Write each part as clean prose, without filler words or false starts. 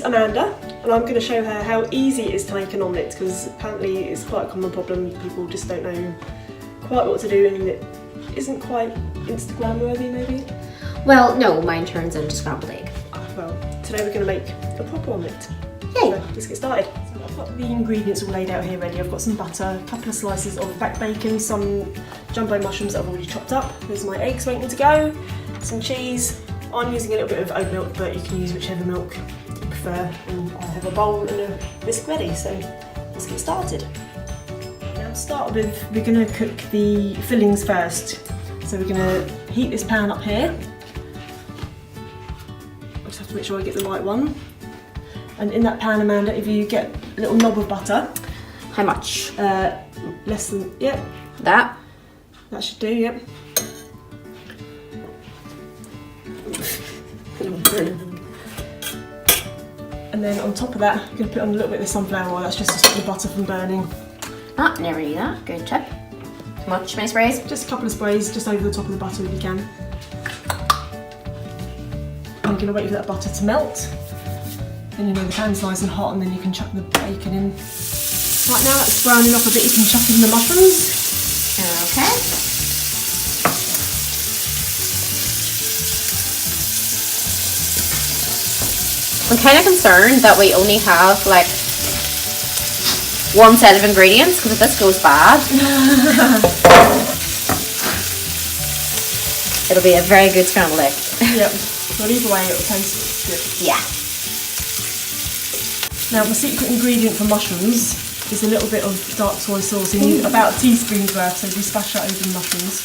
Amanda, and I'm going to show her how easy it is to make an omelette, because apparently it's quite a common problem. People just don't know quite what to do, and it isn't quite Instagram worthy maybe. Well, no, mine turns into scrambled egg. Well, today we're going to make a proper omelette. Yay! So let's get started. So I've got the ingredients all laid out here ready. I've got some butter, a couple of slices of back bacon, some jumbo mushrooms that I've already chopped up. There's my eggs waiting to go, some cheese. I'm using a little bit of oat milk, but you can use whichever milk you prefer. And I have a bowl and a whisk ready, so let's get started. Now to start with, we're going to cook the fillings first. So we're going to heat this pan up here. I just have to make sure I get the right one. And in that pan, Amanda, if you get a little knob of butter. How much? Less than, yep. That? That should do, yep. And then on top of that, I'm going to put on a little bit of the sunflower oil. That's just to stop the butter from burning. Ah, never knew that. Good tip. How much? Many sprays? Just a couple of sprays, just over the top of the butter if you can. I'm going to wait for that butter to melt. Then you know the pan's nice and hot, and then you can chuck the bacon in. Right now that's browning up a bit, you can chuck in the mushrooms. Okay. I'm kind of concerned that we only have like one set of ingredients, because if this goes bad, it'll be a very good scrambled egg. Yep. Well, either way it'll taste good. Yeah. Now the secret ingredient for mushrooms is a little bit of dark soy sauce. You need about a teaspoon's worth, so if you splash that over the mushrooms,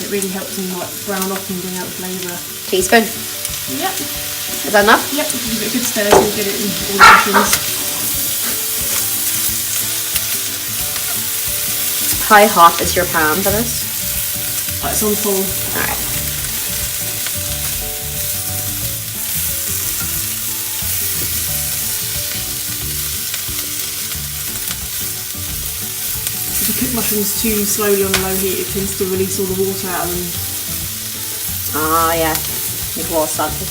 it really helps them like brown off and bring out the flavour. Teaspoon. Yep. Is that enough? Yep, give it a good stir so you get it in all the mushrooms. How hot is your pan for this? It's on full. Alright. If you cook mushrooms too slowly on a low heat, it tends to release all the water out of them. Ah, yeah. Make it all salty.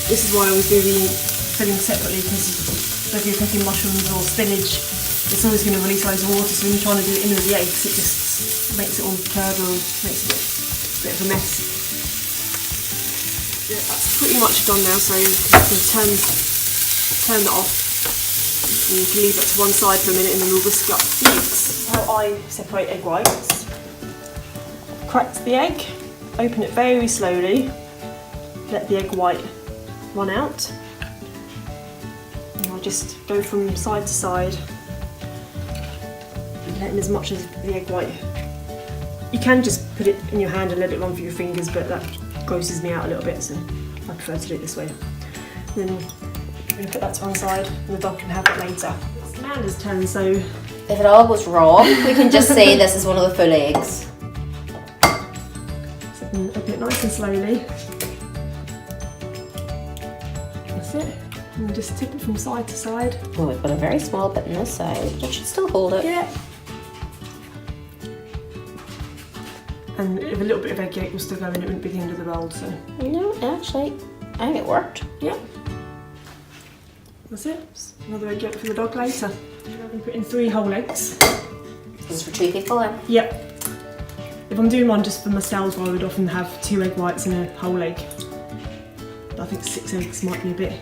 This is why I always do the filling separately, because if you're cooking mushrooms or spinach, it's always going to release loads of water, so when you're trying to do it in with the eggs, it just makes it all curdle, makes it a bit of a mess. Yeah, that's pretty much done now, so you can turn that off, and you can leave it to one side for a minute, and then we'll whisk up the eggs. How I separate egg whites: crack the egg, open it very slowly, let the egg white run out, and I'll just go from side to side, letting as much as the egg white. You can just put it in your hand and let it run through your fingers, but that grosses me out a little bit, so I prefer to do it this way. Then I'm going to put that to one side, and the dog can have it later. It's Amanda's turn, so If it all goes wrong, we can just say this is one of the full eggs. a bit nice and slowly. That's it. And just tip it from side to side. Well, we've got a very small bit on this side, but it should still hold it. Yeah. And if a little bit of egg yolk was still going, it wouldn't be the end of the world, so. No, actually, I think it worked. Yeah. That's it. Just another egg yolk for the dog later. I'm going to put in 3 whole eggs. This is for 2 people then? Yep. If I'm doing one just for myself, I would often have 2 egg whites and a whole egg. But I think 6 eggs might be a bit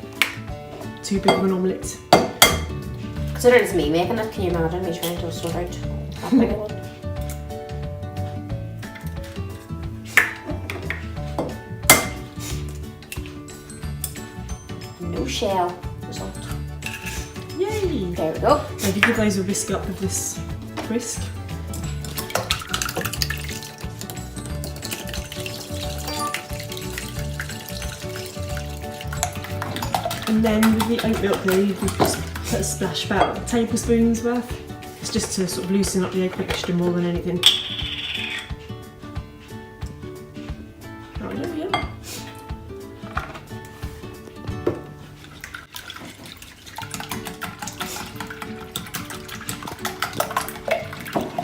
too big of an omelette. Considering it's me making it, can you imagine me trying to sort out that big a one? No shell result. Yay! There we go. Maybe give those a whisk up with this whisk. And then with the oat milk there, you can just put a splash, about a tablespoon's worth. It's just to sort of loosen up the egg mixture more than anything.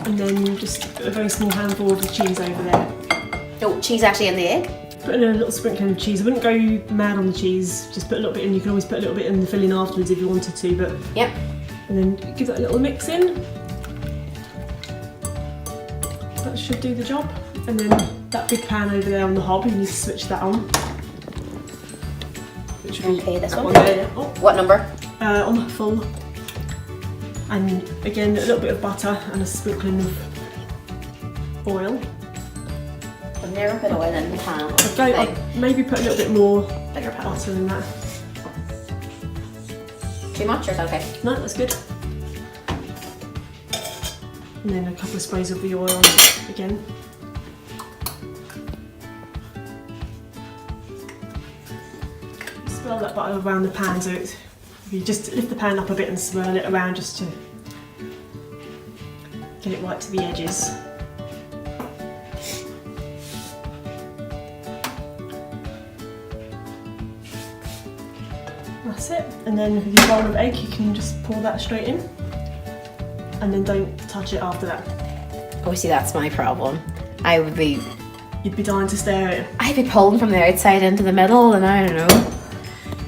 And then just a very small handful of the cheese over there. Oh, cheese actually in the egg? Put in a little sprinkling of cheese. I wouldn't go mad on the cheese, just put a little bit in. You can always put a little bit in the filling afterwards if you wanted to, but... Yep. And then give that a little mix in. That should do the job. And then that big pan over there on the hob, you need to switch that on. Okay, this one. There. Oh, What number? on full. And again, a little bit of butter and a sprinkling of oil. I've never put oil in the pan. I'd maybe put a little bit more Bigger pan. butter than that. Too much or is that okay? No, that's good. And then a couple of sprays of the oil on top again. Swirl that butter around the pan, so it's, you just lift the pan up a bit and swirl it around just to get it right to the edges. That's it. And then with your bowl of egg, you can just pour that straight in. And then don't touch it after that. Oh, see, that's my problem. You'd be dying to stare at it. I'd be pulling from the outside into the middle, and I don't know.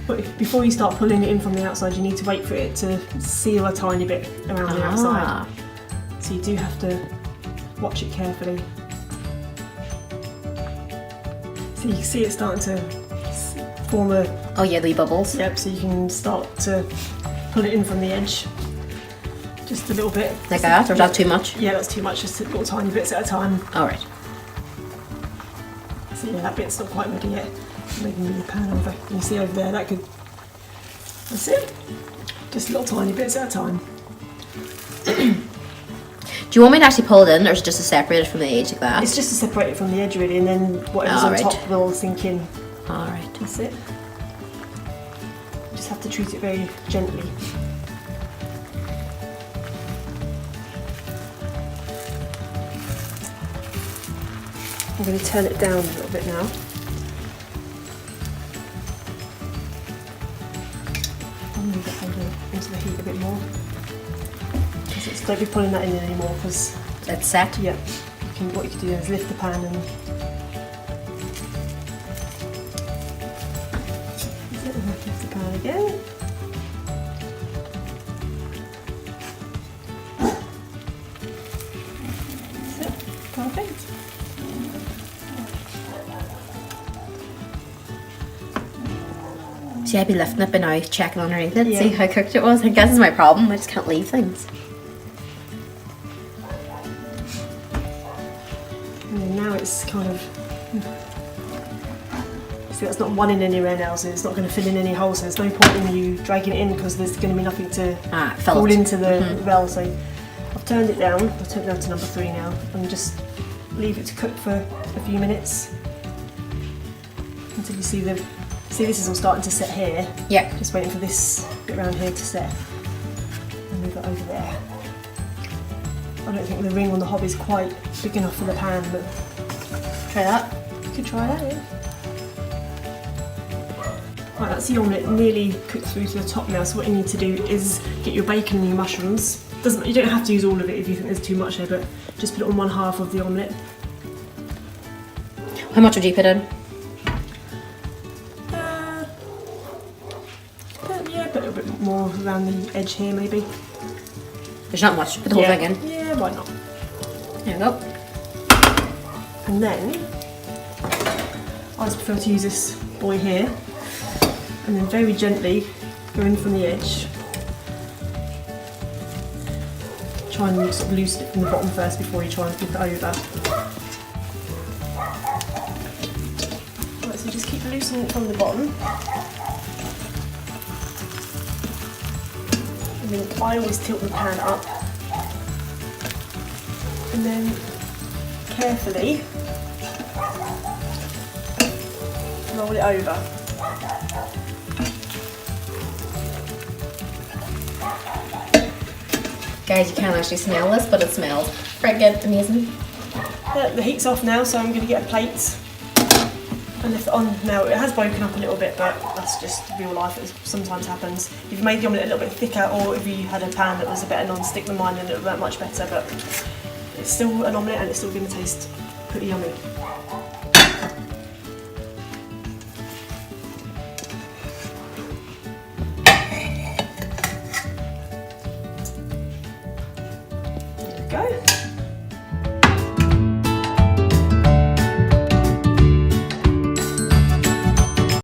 But before you start pulling it in from the outside, you need to wait for it to seal a tiny bit around the outside. So you do have to watch it carefully. So you can see it starting to form a... Oh yeah, the bubbles. Yep, so you can start to pull it in from the edge. Just a little bit. Like that, or is that too much? Yeah, that's too much, just little tiny bits at a time. Alright. So yeah, that bit's not quite ready yet. Maybe move the pan over. You see over there, that's it. Just little tiny bits at a time. Do you want me to actually pull it in, or is it just to separate it from the edge like that? It's just to separate it from the edge really, and then whatever's on top will sink in. Alright. That's it. You just have to treat it very gently. I'm going to turn it down a little bit now. I'll move it into the heat a bit more. Don't be pulling that in anymore because It's set? Yeah. What you can do is lift the pan and lift the pan again. That's it. Perfect. See, I'd be lifting it by now, checking underneath it, Yeah. see how cooked it was. I guess it's my problem, I just can't leave things. And then now it's kind of... See, that's not running anywhere now, so it's not going to fill in any holes, so there's no point in you dragging it in because there's going to be nothing to fall into the well. So I've turned it down. I've turned it down to number 3 now, and just leave it to cook for a few minutes until you see the... See, this is all starting to set here. Yeah. Just waiting for this bit around here to set. And move it over there. I don't think the ring on the hob is quite big enough for the pan, but Try that. you could try that, yeah. Right, that's the omelette nearly cooked through to the top now, so what you need to do is get your bacon and your mushrooms. You don't have to use all of it if you think there's too much there, but just put it on one half of the omelette. How much would you put in? Yeah, put a little bit more around the edge here maybe. There's not much. Put the whole thing in. Yeah, why not? There we go. And then, I just prefer to use this boy here, and then very gently go in from the edge. Try and sort of loosen it from the bottom first before you try and flip it over. Right, so just keep loosening it from the bottom. And then I always tilt the pan up. And then carefully roll it over. Guys, you can't actually smell this, but it smells friggin' amazing. The heat's off now, so I'm going to get a plate and lift it on. Now, it has broken up a little bit, but that's just real life. It sometimes happens. If you've made the omelette a little bit thicker, or if you had a pan that was a better non-stick than mine, then it would work much better, but it's still an omelette and it's still going to taste pretty yummy. go.